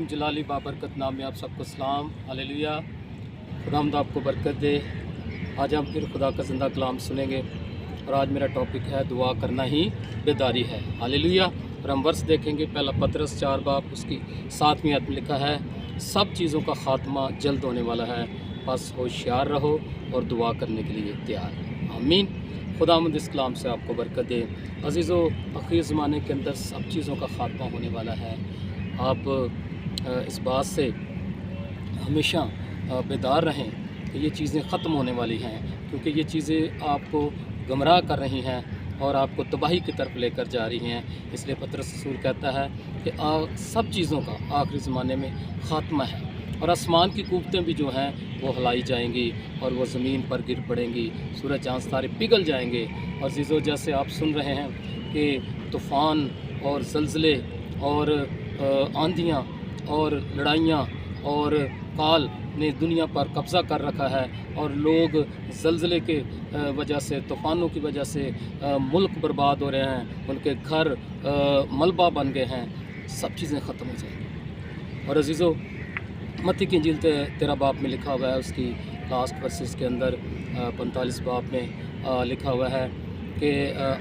जलाली बाबरकत नाम में आप सबको सलाम हालेलुया। खुदावंद आपको बरकत दे। आज हम फिर खुदा का ज़िंदा कलाम सुनेंगे और आज मेरा टॉपिक है दुआ करना ही बेदारी है। हालेलुया। और हम वर्स देखेंगे, पहला पतरस 4 बाब उसकी 7वीं आयत में लिखा है, सब चीज़ों का ख़ात्मा जल्द होने वाला है, बस होशियार रहो और दुआ करने के लिए तैयार। आमीन। खुदावंद इस कलाम से आपको बरकत दे। अज़ीज़ो, आखिरी ज़माने के अंदर सब चीज़ों का ख़ात्मा होने वाला है। आप इस बात से हमेशा बेदार रहें कि ये चीज़ें ख़त्म होने वाली हैं, क्योंकि ये चीज़ें आपको गुमराह कर रही हैं और आपको तबाही की तरफ लेकर जा रही हैं। इसलिए पतरस रसूल कहता है कि सब चीज़ों का आखिरी ज़माने में ख़ात्मा है और आसमान की कुव्वतें भी जो हैं वो हिलाई जाएंगी और वो ज़मीन पर गिर पड़ेंगी, सूरज चाँद तारे पिघल जाएंगे। और चीज़ों जैसे आप सुन रहे हैं कि तूफ़ान और ज़लज़ले और आंधियाँ और लड़ाइयाँ और काल ने दुनिया पर कब्ज़ा कर रखा है और लोग ज़लज़ले के वजह से, तूफ़ानों की वजह से मुल्क बर्बाद हो रहे हैं, उनके घर मलबा बन गए हैं। सब चीज़ें ख़त्म हो जाएंगी। और अज़ीज़ों, मत्ती की इंजील 13 बाब में लिखा हुआ है, उसकी लास्ट वर्सेस के अंदर 45 बाब में लिखा हुआ है कि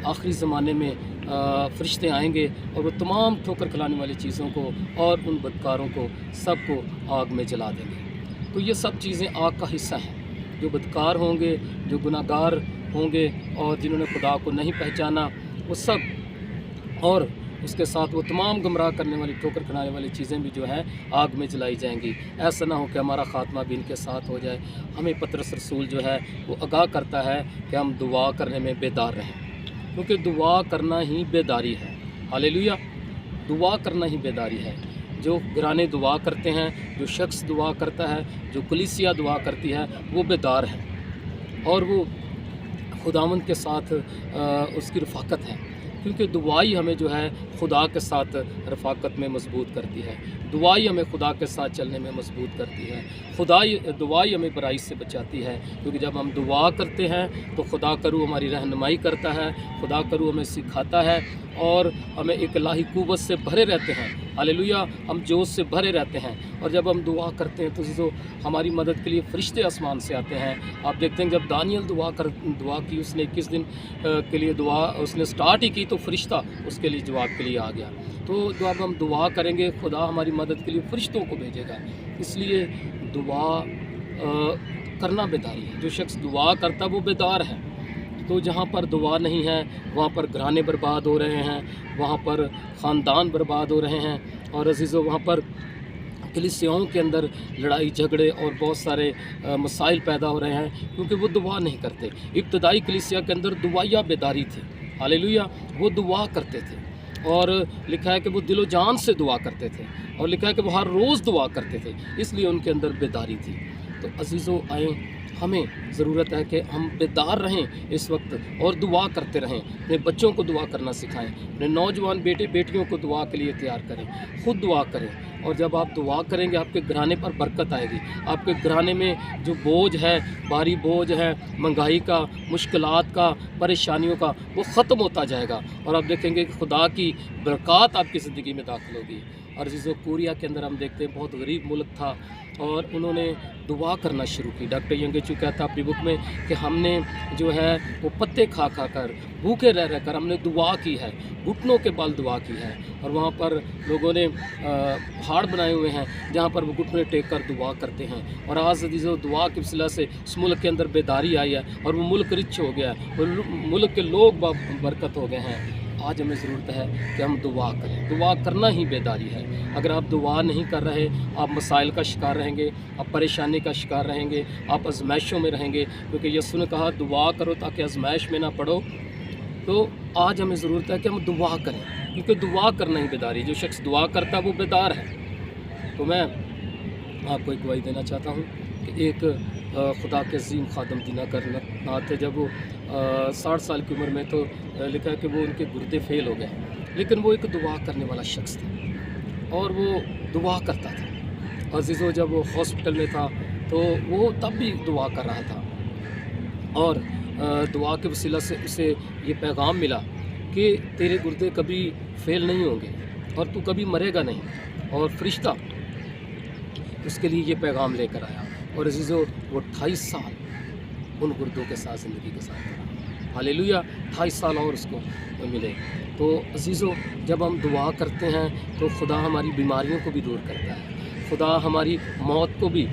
आखिरी ज़माने में फ़रिश्ते आएंगे और वो तमाम ठोकर खिलाने वाली चीज़ों को और उन बदकारों को सबको आग में जला देंगे। तो ये सब चीज़ें आग का हिस्सा हैं। जो बदकार होंगे, जो गुनाहगार होंगे और जिन्होंने खुदा को नहीं पहचाना, वो सब, और उसके साथ वो तमाम गुमराह करने वाली, ठोकर खिलाने वाली चीज़ें भी जो हैं आग में जलाई जाएंगी। ऐसा ना हो कि हमारा ख़ात्मा भी इनके साथ हो जाए। हमें पतरस रसूल जो है वो आगाह करता है कि हम दुआ करने में बेदार रहें, क्योंकि दुआ करना ही बेदारी है। हालेलुया। दुआ करना ही बेदारी है। जो घराने दुआ करते हैं, जो शख्स दुआ करता है, जो कलीसिया दुआ करती है, वो बेदार है और वो खुदावंद के साथ उसकी रफ़ाकत है, क्योंकि दुआई हमें जो है खुदा के साथ रफ़ाकत में मजबूत करती है। दुआई हमें खुदा के साथ चलने में मजबूत करती है। दुआई हमें बुराई से बचाती है, क्योंकि जब हम दुआ करते हैं तो खुदा करू हमारी रहनुमाई करता है, खुदा करू हमें सिखाता है और हमें एक इलाही कुव्वत से भरे रहते हैं। हालेलुया। हम जोश से भरे रहते हैं और जब हम दुआ करते हैं तो जो हमारी मदद के लिए फरिश्ते आसमान से आते हैं। आप देखते हैं जब दानियल दुआ की, उसने 21 दिन के लिए दुआ उसने स्टार्ट ही की तो फरिश्ता उसके लिए जवाब के लिए आ गया। तो जब हम दुआ करेंगे, खुदा हमारी मदद के लिए फरिश्तों को भेजेगा। इसलिए दुआ करना बेदारी है। जो शख्स दुआ करता वो बेदार है। तो जहाँ पर दुआ नहीं है वहाँ पर घराने बर्बाद हो रहे हैं, वहाँ पर ख़ानदान बर्बाद हो रहे हैं और अज़ीज़ों वहाँ पर कलीसियाओं के अंदर लड़ाई झगड़े और बहुत सारे मसाइल पैदा हो रहे हैं, क्योंकि वो दुआ नहीं करते। इब्तदाई कलीसिया के अंदर दुआया बेदारी थी। हालेलुया। वो दुआ करते थे और लिखा है कि वो दिलो जान से दुआ करते थे और लिखा है कि वो हर रोज़ दुआ करते थे, इसलिए उनके अंदर बेदारी थी। तो अज़ीज़ों, आए, हमें ज़रूरत है कि हम बेदार रहें इस वक्त और दुआ करते रहें। अपने बच्चों को दुआ करना सिखाएं, अपने नौजवान बेटे बेटियों को दुआ के लिए तैयार करें, ख़ुद दुआ करें। और जब आप दुआ करेंगे आपके घराने पर बरकत आएगी। आपके घराने में जो बोझ है, भारी बोझ है, महंगाई का, मुश्किलात का, परेशानियों का, वो ख़त्म होता जाएगा और आप देखेंगे कि खुदा की बरक़ात आपकी ज़िंदगी में दाखिल होगी। और जिसो कोरिया के अंदर हम देखते हैं बहुत गरीब मुल्क था और उन्होंने दुआ करना शुरू की। डॉक्टर यंगेचू कहता अपनी बुक में कि हमने जो है वो पत्ते खा कर, भूखे रह कर हमने दुआ की है, घुटनों के बल दुआ की है। और वहाँ पर लोगों ने पहाड़ बनाए हुए हैं जहाँ पर वो घुटने टेक कर दुआ करते हैं। और आज जो दुआ के वसीला से इस मुल्क के अंदर बेदारी आई है और वो मुल्क रिच हो गया है, और मुल्क के लोग बरकत हो गए हैं। आज हमें ज़रूरत है कि हम दुआ करें। दुआ करना ही बेदारी है। अगर आप दुआ नहीं कर रहे, आप मसाइल का शिकार रहेंगे, आप परेशानी का शिकार रहेंगे, आप आज़माइशों में रहेंगे, क्योंकि यीशु ने कहा दुआ करो ताकि आज़माइश में ना पड़ो। तो आज हमें ज़रूरत है कि हम दुआ करें, क्योंकि दुआ करना ही बेदारी। जो शख्स दुआ करता है वो बेदार है। तो मैं आपको एक गवाही देना चाहता हूँ कि एक खुदा के अज़ीम खादम दीना करना थे, जब वो 60 साल की उम्र में, तो लिखा है कि वो उनके गुर्दे फेल हो गए, लेकिन वो एक दुआ करने वाला शख्स था और वो दुआ करता था। अज़ीज़ों, जब वो हॉस्पिटल में था तो वो तब भी दुआ कर रहा था और दुआ के वसीला से उसे ये पैगाम मिला कि तेरे गुर्दे कभी फेल नहीं होंगे और तू कभी मरेगा नहीं। और फरिश्ता اس کے لیے یہ پیغام لے کر آیا، اور عزیزو وہ 28 سال ان گردوں کے ساتھ زندگی کے ساتھ رہا۔ ہاللیلویہ، 28 سال اور اس کو ملے۔ تو عزیزو جب ہم دعا کرتے ہیں تو خدا ہماری بیماریوں کو بھی دور کرتا ہے، خدا ہماری موت کو بھی